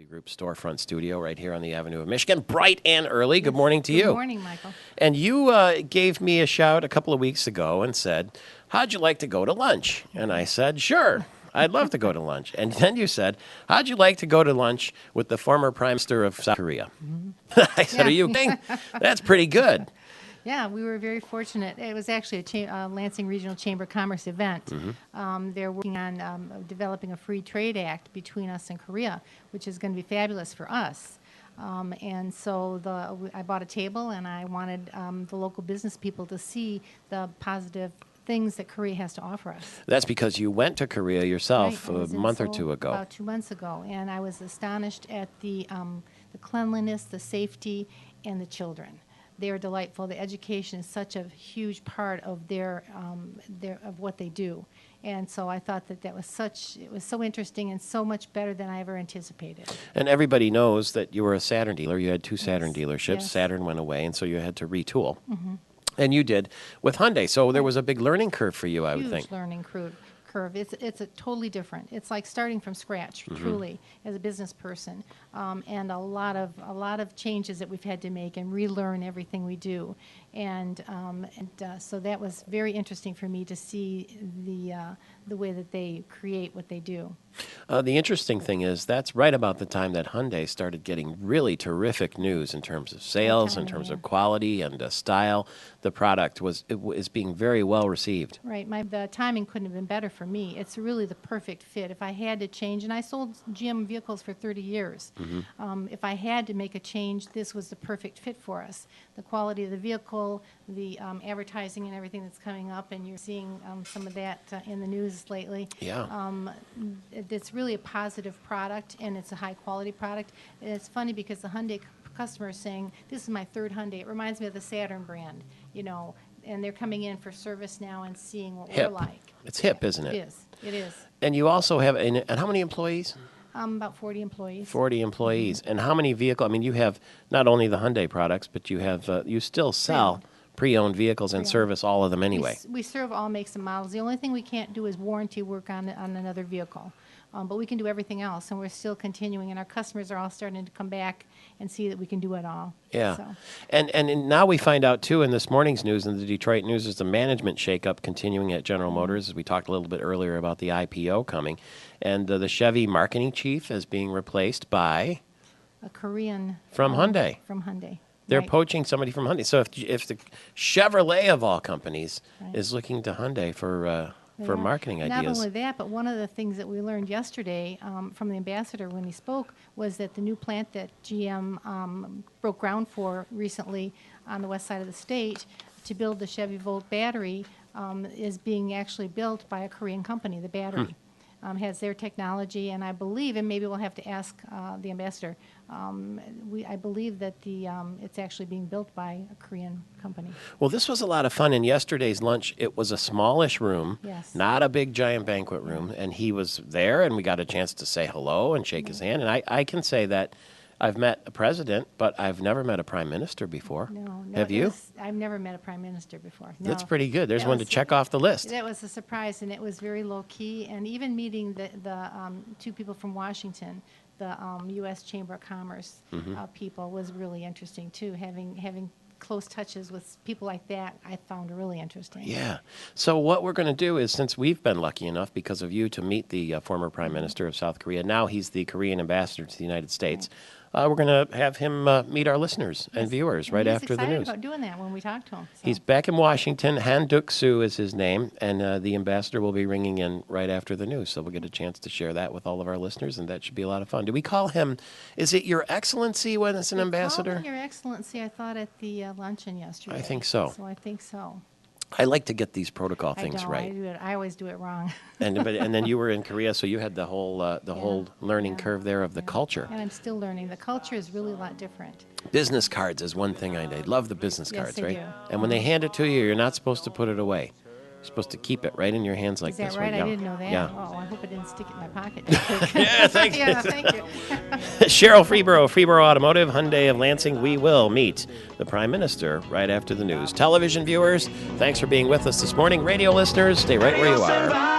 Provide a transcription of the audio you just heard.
Group storefront studio right here on the Avenue of Michigan, bright and early. Good morning to you. Good morning, Michael. And you gave me a shout a couple of weeks ago and said, how'd you like to go to lunch? And I said, sure, I'd love to go to lunch. And then you said, how'd you like to go to lunch with the former Prime Minister of South Korea? Mm-hmm. I said, Are you kidding? That's pretty good. Yeah, we were very fortunate. It was actually a Lansing Regional Chamber of Commerce event. Mm-hmm. They're working on developing a free trade act between us and Korea, which is going to be fabulous for us. And so I bought a table, and I wanted the local business people to see the positive things that Korea has to offer us. That's because you went to Korea yourself a month or two ago. About 2 months ago, and I was astonished at the cleanliness, the safety, and the children. They are delightful. The education is such a huge part of of what they do, and so I thought it was so interesting and so much better than I ever anticipated. And everybody knows that you were a Saturn dealer. You had two Saturn dealerships. Yes. Saturn went away, and so you had to retool. Mm-hmm. And you did with Hyundai. So there was a big learning curve for you, I would think. Huge learning curve. It's a totally different. It's like starting from scratch, truly, as a business person, and a lot of changes that we've had to make and relearn everything we do, and so that was very interesting for me to see the way that they create what they do. The interesting thing is that's right about the time that Hyundai started getting really terrific news in terms of sales, in terms of quality and style. The product is being very well received. Right. The timing couldn't have been better for me. It's really the perfect fit. If I had to change, and I sold GM vehicles for 30 years, if I had to make a change, this was the perfect fit for us. The quality of the vehicle, the advertising and everything that's coming up, and you're seeing some of that in the news lately. Yeah. It's really a positive product, and it's a high-quality product. And it's funny because the Hyundai customer is saying, this is my third Hyundai. It reminds me of the Saturn brand, and they're coming in for service now and seeing what we're like. It's hip, isn't it? It is. It is. And you also have, and how many employees? About 40 employees. 40 employees. And how many vehicles? I mean, you have not only the Hyundai products, but you have you still sell pre-owned vehicles and service all of them anyway. We serve all makes and models. The only thing we can't do is warranty work on another vehicle. But we can do everything else, and we're still continuing, and our customers are all starting to come back and see that we can do it all. Yeah. So. And now we find out, too, in this morning's news, in the Detroit News, is the management shakeup continuing at General Motors, as we talked a little bit earlier about the IPO coming. And the Chevy marketing chief is being replaced by a Korean. From Hyundai. From Hyundai. They're right. poaching somebody from Hyundai. So if the Chevrolet of all companies is looking to Hyundai for marketing ideas. Not only that, but one of the things that we learned yesterday from the ambassador when he spoke was that the new plant that GM broke ground for recently on the west side of the state to build the Chevy Volt battery is being actually built by a Korean company, the battery. Has their technology, and I believe, and maybe we'll have to ask the ambassador, I believe that it's actually being built by a Korean company. Well, this was a lot of fun. In yesterday's lunch, it was a smallish room, not a big, giant banquet room, and he was there, and we got a chance to say hello and shake his hand. And I can say that I've met a president, but I've never met a prime minister before. No, have you? I've never met a prime minister before. No. That's pretty good. There's one to check off the list. That was a surprise, and it was very low key. And even meeting the two people from Washington, the U.S. Chamber of Commerce people, was really interesting too. Having close touches with people like that, I found really interesting. Yeah. So what we're going to do is, since we've been lucky enough because of you to meet the former Prime Minister of South Korea, now he's the Korean ambassador to the United States, we're going to have him meet our listeners and viewers right after the news. He's excited about doing that when we talk to him. So. He's back in Washington. Han Duk-soo is his name, and the ambassador will be ringing in right after the news. So we'll get a chance to share that with all of our listeners, and that should be a lot of fun. Do we call him, is it Your Excellency when it's an ambassador? Called him Your Excellency, I thought, at the luncheon yesterday. I think so. So I think so. I like to get these protocol things right. I always do it wrong. and then you were in Korea, so you had the whole learning curve there of the culture. And I'm still learning. The culture is really a lot different. Business cards is one thing I love the business cards, right? Do. And when they hand it to you, you're not supposed to put it away. You're supposed to keep it right in your hands like this. Is that right? Yeah. I didn't know that. Yeah. Oh, I hope it didn't stick in my pocket. Yeah, thank you. Yeah, thank you. Sherrill Freeborough, Freeborough Automotive, Hyundai of Lansing. We will meet the Prime Minister right after the news. Television viewers, thanks for being with us this morning. Radio listeners, stay right where you are.